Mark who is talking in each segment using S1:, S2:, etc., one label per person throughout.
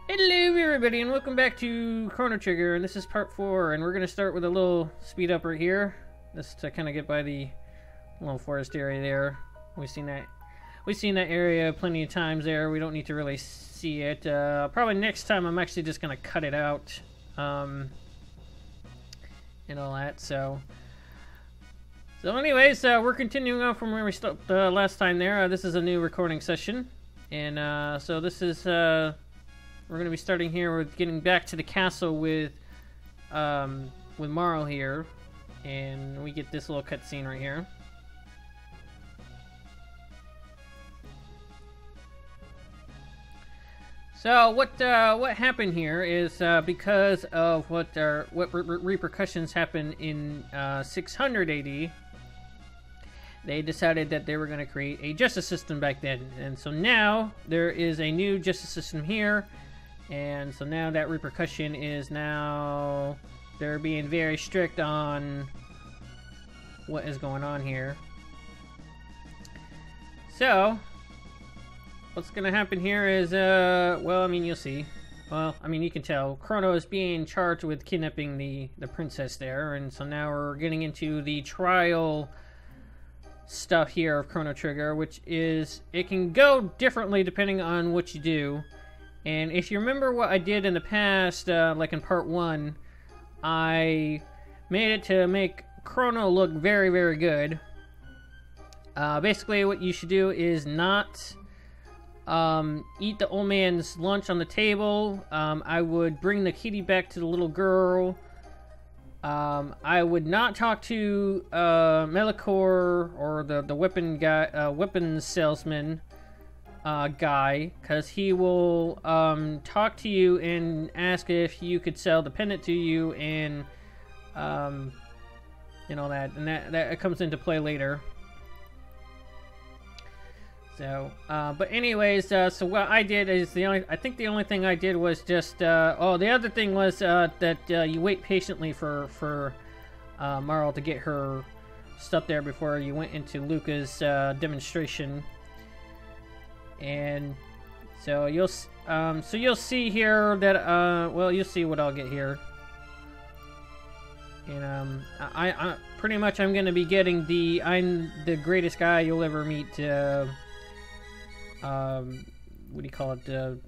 S1: Hello everybody and welcome back to Chrono Trigger, and this is part 4, and we're going to start with a little speed up right here. Just to kind of get by the little forest area there. We've seen that area plenty of times there. We don't need to really see it. Probably next time I'm actually just going to cut it out. And all that, so anyways, we're continuing on from where we stopped last time there. This is a new recording session, and so this is we're going to be starting here with getting back to the castle with Marle here, and we get this little cutscene right here. So what happened here is because of what repercussions happened in 600 AD, they decided that they were going to create a justice system back then, and so now there is a new justice system here. And so now that repercussion is now they're being very strict on what is going on here. So what's gonna happen here is well, I mean, you'll see. Well, I mean, you can tell Crono is being charged with kidnapping the princess there, and so now we're getting into the trial stuff here of Chrono Trigger, which is it can go differently depending on what you do. And if you remember what I did in the past, like in part 1, I made it to make Crono look very, very good. Basically, what you should do is not eat the old man's lunch on the table. I would bring the kitty back to the little girl. I would not talk to Melikor or the weapon guy, weapons salesman. Guy, because he will talk to you and ask if you could sell the pendant to you, and you know that comes into play later. So but anyways, so what I did is I think the only thing I did was just oh, the other thing was that you wait patiently for Marle to get her stuff there before you went into Luca's demonstration. And so you'll see here that well, you'll see what I'll get here. And I pretty much I'm gonna be getting I'm the greatest guy you'll ever meet. What do you call it?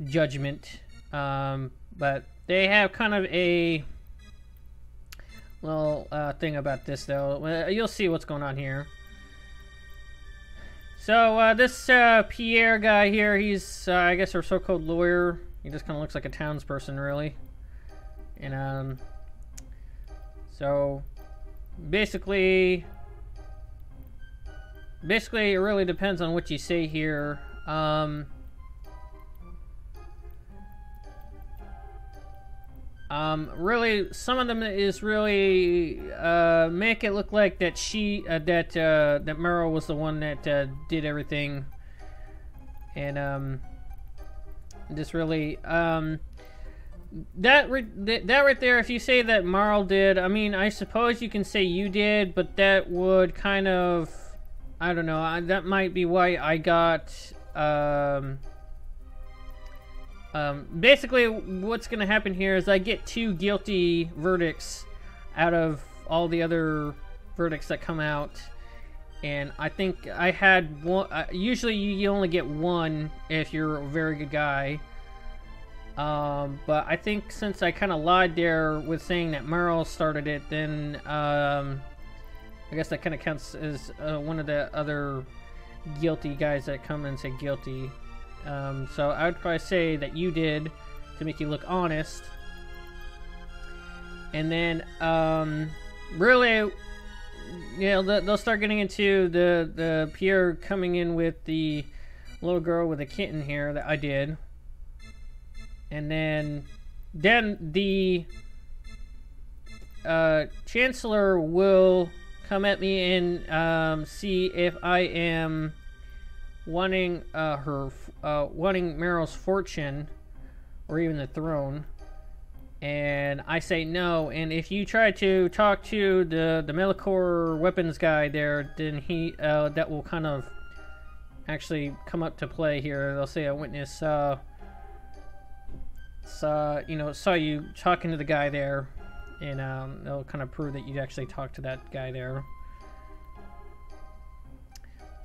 S1: Judgment. But they have kind of a little thing about this though. You'll see what's going on here. So, this Pierre guy here, he's, I guess, our so-called lawyer. He just kind of looks like a townsperson, really. And, so, basically, it really depends on what you say here. Really, some of them is really make it look like that that Marle was the one that did everything, and just really that right there. If you say that Marle did, I mean, I suppose you can say you did, but that would kind of, I don't know. That might be why I got. Basically, what's going to happen here is I get 2 guilty verdicts out of all the other verdicts that come out, and I think I had one. Usually, you only get 1 if you're a very good guy. But I think since I kind of lied there with saying that Marle started it, then I guess that kind of counts as one of the other guilty guys that come and say guilty. So I would probably say that you did to make you look honest. And then, really, you know, they'll start getting into the Pierre coming in with the little girl with a kitten here that I did. And then the Chancellor will come at me and see if I am wanting wanting Marle's fortune or even the throne, and I say no. And if you try to talk to the Melikor weapons guy there, then he that will kind of actually come up to play here. They'll say a witness saw you talking to the guy there, and they'll kind of prove that you actually talked to that guy there.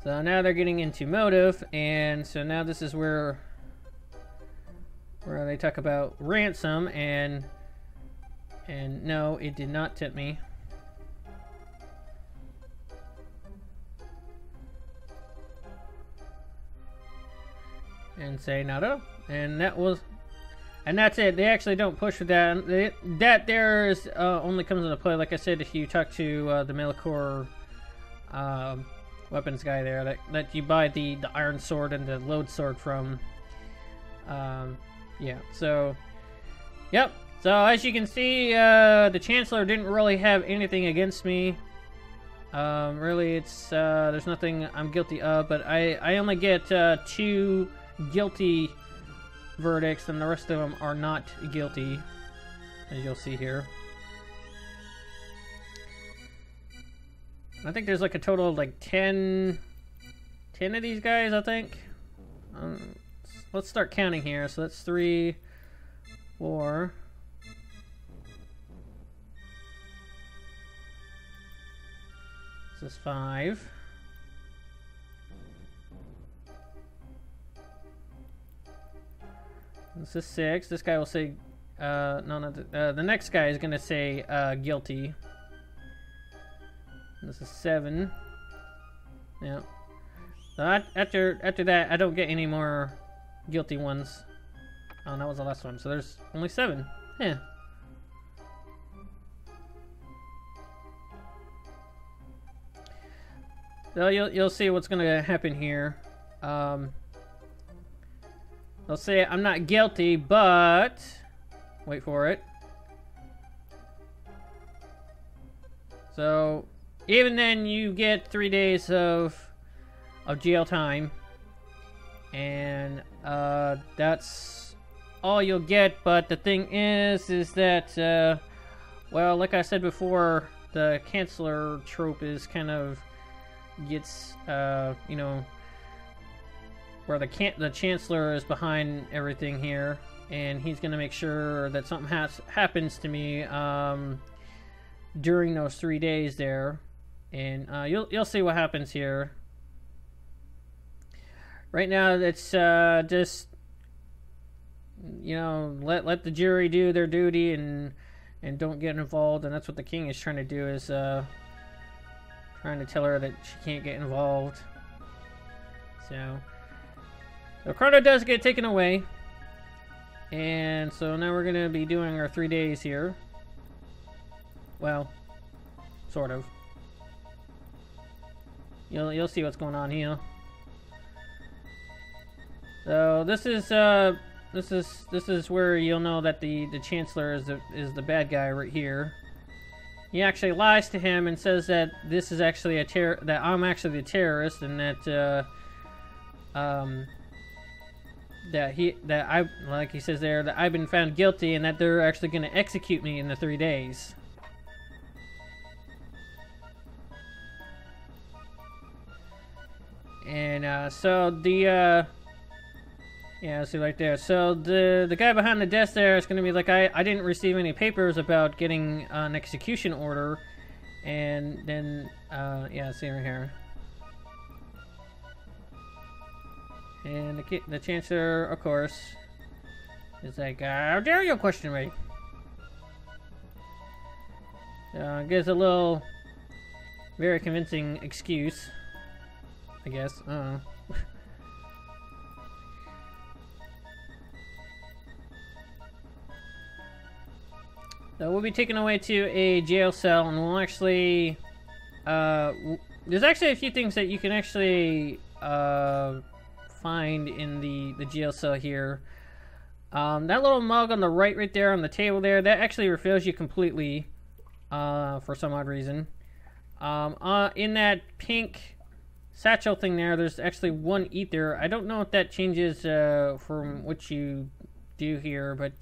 S1: So now they're getting into motive, and so now this is where they talk about ransom, and no, it did not tip me. And say nada, and that's it. They actually don't push with that. That there is only comes into play, like I said, if you talk to the Melicor weapons guy there, that you buy the iron sword and the load sword from. Yeah. So, yep. So as you can see, the Chancellor didn't really have anything against me. Really, it's there's nothing I'm guilty of, but I only get 2 guilty verdicts, and the rest of them are not guilty, as you'll see here. I think there's like a total of like 10 of these guys, I think. Let's start counting here. So that's 3, 4. This is 5. This is 6. This guy will say, no, the next guy is gonna say guilty. This is 7. Yeah. So after that, I don't get any more guilty ones. Oh, that was the last one. So there's only 7. Yeah. So you'll see what's gonna happen here. They'll say I'm not guilty, but wait for it. So even then, you get 3 days of jail time, and that's all you'll get. But the thing is that well, like I said before, the Chancellor trope is kind of gets you know, where the Chancellor is behind everything here, and he's gonna make sure that something happens to me during those 3 days there, and you'll see what happens here. Right now, it's just, you know, let the jury do their duty and don't get involved, and that's what the king is trying to do, is trying to tell her that she can't get involved. So Crono does get taken away, and so now we're gonna be doing our 3 days here. Well, sort of. You'll see what's going on here. So this is where you'll know that the Chancellor is the bad guy right here. He actually lies to him and says that this is actually that I'm actually the terrorist, and that like he says there, that I've been found guilty, and that they're actually going to execute me in the 3 days. And so the yeah, see right there. So the guy behind the desk there is going to be like, I didn't receive any papers about getting an execution order, and then yeah, see right here. And the Chancellor, of course, is like, how dare you question me? Gives a little, very convincing excuse, I guess. I don't know. So we'll be taken away to a jail cell, and we'll actually, there's actually a few things that you can actually find in the jail cell here. That little mug on the right there on the table there, that actually refills you completely, for some odd reason. In that pink satchel thing there, there's actually 1 ether. I don't know if that changes from what you do here, but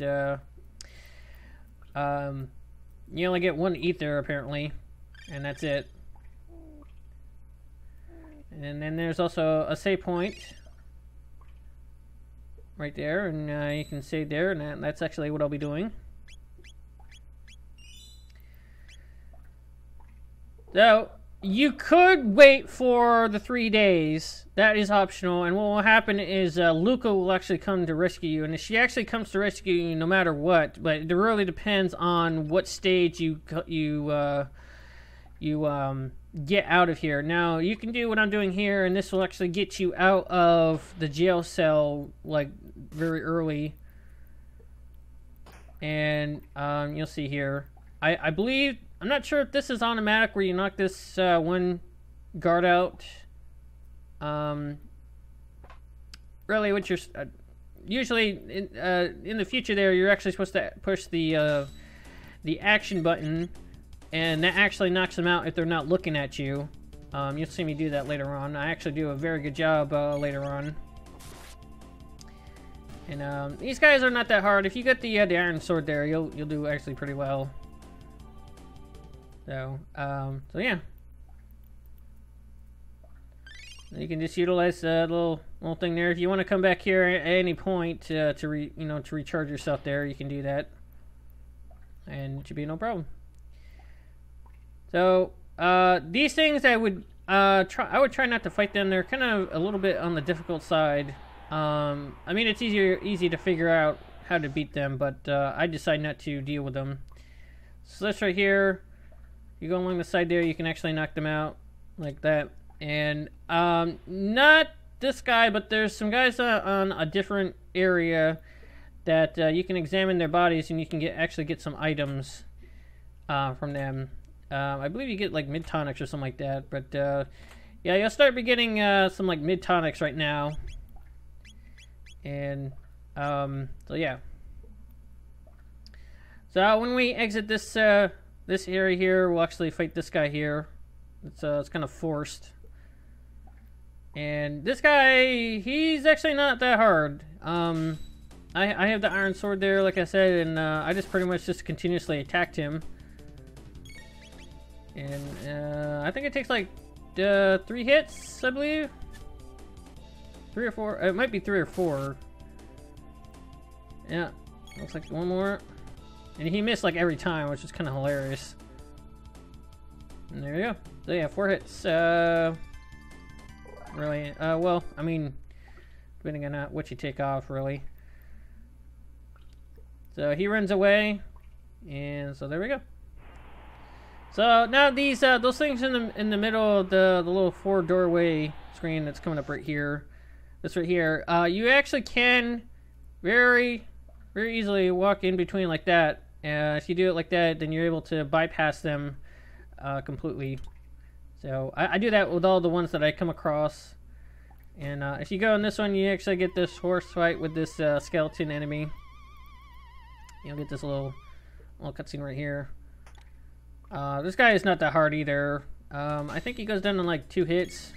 S1: you only get 1 ether apparently, and that's it. And then there's also a save point right there, and you can save there, and that's actually what I'll be doing. So, you could wait for the 3 days. That is optional, and what will happen is Luca will actually come to rescue you, and she actually comes to rescue you no matter what, but it really depends on what stage you get out of here. Now, you can do what I'm doing here, and this will actually get you out of the jail cell, like, very early. And you'll see here. I believe, I'm not sure if this is automatic where you knock this one guard out. Really, what you're usually in the future there, you're actually supposed to push the action button, and that actually knocks them out if they're not looking at you. You'll see me do that later on. I actually do a very good job later on. And these guys are not that hard. If you get the iron sword there, you'll do actually pretty well. So yeah. You can just utilize the little thing there. If you want to come back here at any point to recharge yourself there, you can do that, and it should be no problem. So these things I would try not to fight them. They're kind of a little bit on the difficult side. I mean, it's easy to figure out how to beat them, but I decide not to deal with them. So this right here, you go along the side there, you can actually knock them out like that. And not this guy, but there's some guys on a different area that you can examine their bodies, and you can actually get some items from them. I believe you get like mid tonics or something like that. But yeah, you'll start be getting some like mid tonics right now. And so yeah. So when we exit this this area here, we'll actually fight this guy here. It's kind of forced. And this guy, he's actually not that hard. I have the iron sword there, like I said, and I just pretty much just continuously attacked him. And I think it takes like 3 hits, I believe. 3 or 4. It might be 3 or 4. Yeah, looks like one more. And he missed like every time, which is kind of hilarious. And there you go. So yeah, 4 hits. Really, well, I mean, depending on what you take off, really. So he runs away, and so there we go. So now these those things in the middle of the little 4 doorway screen that's coming up right here, this right here, you actually can very easily walk in between like that. If you do it like that, then you're able to bypass them completely. So I do that with all the ones that I come across. And if you go in this one, you actually get this horse fight with this skeleton enemy. You'll get this little cutscene right here. This guy is not that hard either. I think he goes down in like 2 hits.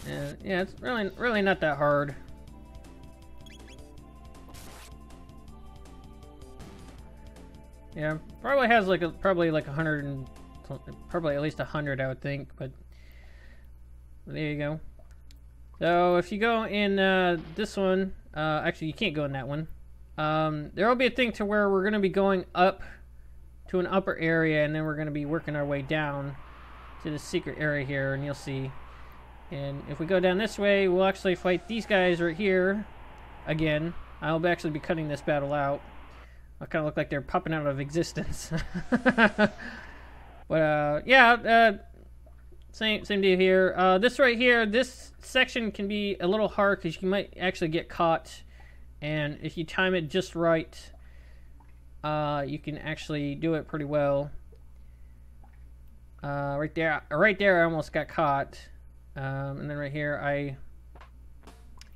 S1: And yeah, it's really not that hard. Yeah, probably has like probably like 100 and probably at least 100, I would think. But there you go. So if you go in this one, actually you can't go in that one. There will be a thing to where we're going to be going up to an upper area, and then we're going to be working our way down to the secret area here, and you'll see. And if we go down this way, we'll actually fight these guys right here again. I'll actually be cutting this battle out. I kind of look like they're popping out of existence. But yeah, same deal here. This right here, this section can be a little hard because you might actually get caught. And if you time it just right, you can actually do it pretty well. Right there, I almost got caught. And then right here, I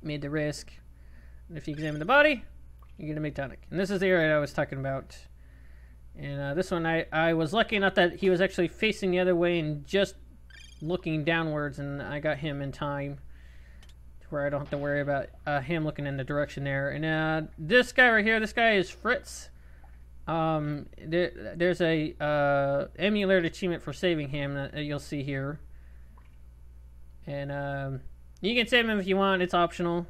S1: made the risk. And if you examine the body, you get a mid tonic. And this is the area I was talking about. And this one, I was lucky enough that he was actually facing the other way and just looking downwards, and I got him in time to where I don't have to worry about him looking in the direction there. And this guy right here, this guy is Fritz. there's a emulator achievement for saving him that you'll see here. And you can save him if you want, it's optional.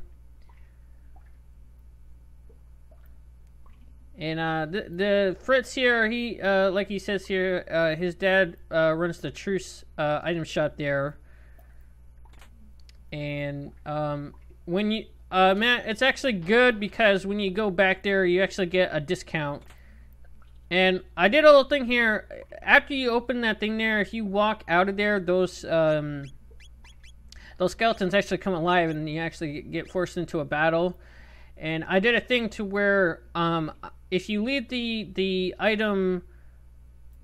S1: And the Fritz here, he like he says here, his dad runs the Truce item shop there. And when you Matt, it's actually good because when you go back there, you actually get a discount. And I did a little thing here. After you open that thing there, if you walk out of there, those skeletons actually come alive, and you actually get forced into a battle. And I did a thing to where if you leave the item,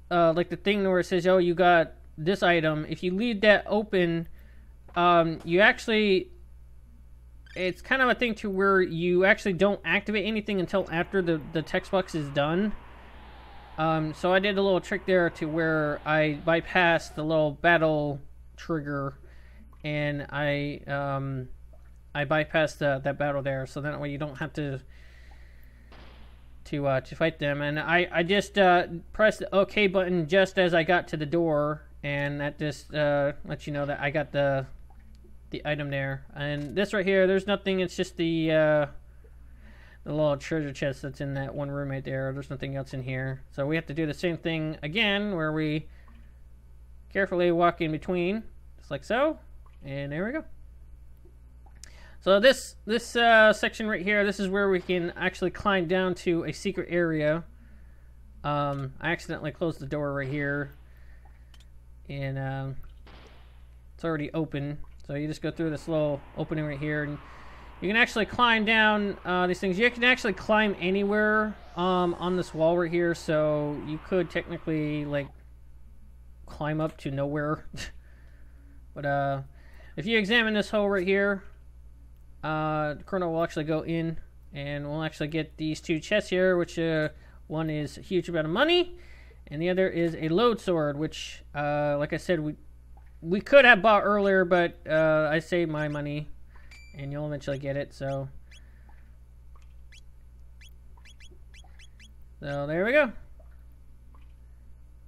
S1: like the thing where it says, "Oh, you got this item," if you leave that open, you actually, it's kind of a thing to where you actually don't activate anything until after the text box is done. So I did a little trick there to where I bypassed the little battle trigger, and I bypassed that battle there, so that way you don't have to fight them. And I just pressed the OK button just as I got to the door, and that just lets you know that I got the item there. And this right here, there's nothing. It's just the little treasure chest that's in that one room right there. There's nothing else in here. So we have to do the same thing again, where we carefully walk in between, just like so. And there we go. So this section right here, this is where we can actually climb down to a secret area. I accidentally closed the door right here, and it's already open. So you just go through this little opening right here, and you can actually climb down these things. You can actually climb anywhere on this wall right here, so you could technically like climb up to nowhere. But if you examine this hole right here, Chrono will actually go in, and we'll actually get these two chests here, which one is a huge amount of money, and the other is a load sword, which like I said, we could have bought earlier, but I saved my money, and you'll eventually get it. So there we go.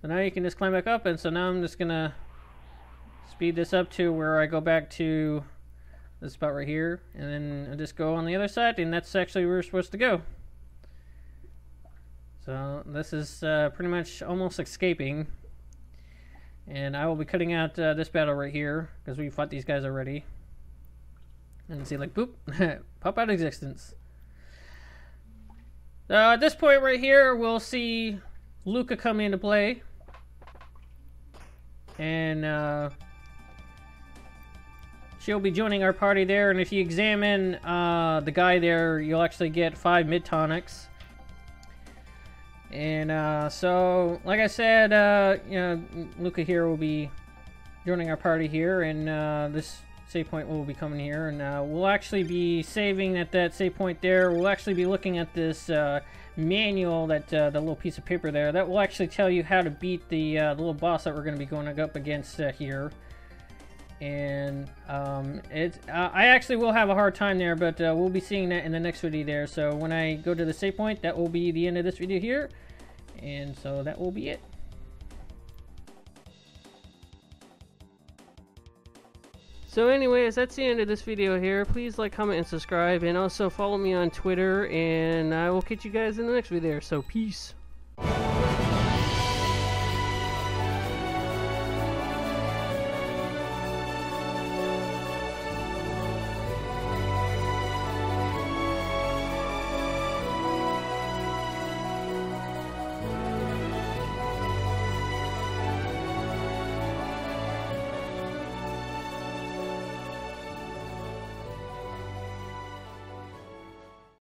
S1: So now you can just climb back up, and so now I'm just gonna speed this up to where I go back to this spot right here, and then I just go on the other side, and that's actually where we're supposed to go. So this is pretty much almost escaping, and I will be cutting out this battle right here because we fought these guys already. And see, like, boop, pop out of existence. At this point right here, we'll see Luca come into play, and she'll be joining our party there. And if you examine the guy there, you'll actually get 5 mid tonics. And so, like I said, you know, Luca here will be joining our party here, and this save point will be coming here, and we'll actually be saving at that save point there. We'll actually be looking at this manual, that the little piece of paper there, that will actually tell you how to beat the little boss that we're going to be going up against here. And I actually will have a hard time there, but we'll be seeing that in the next video there. So when I go to the save point, that will be the end of this video here, and so that will be it. So anyways, that's the end of this video here. Please like, comment, and subscribe, and also follow me on Twitter, and I will catch you guys in the next video. So peace.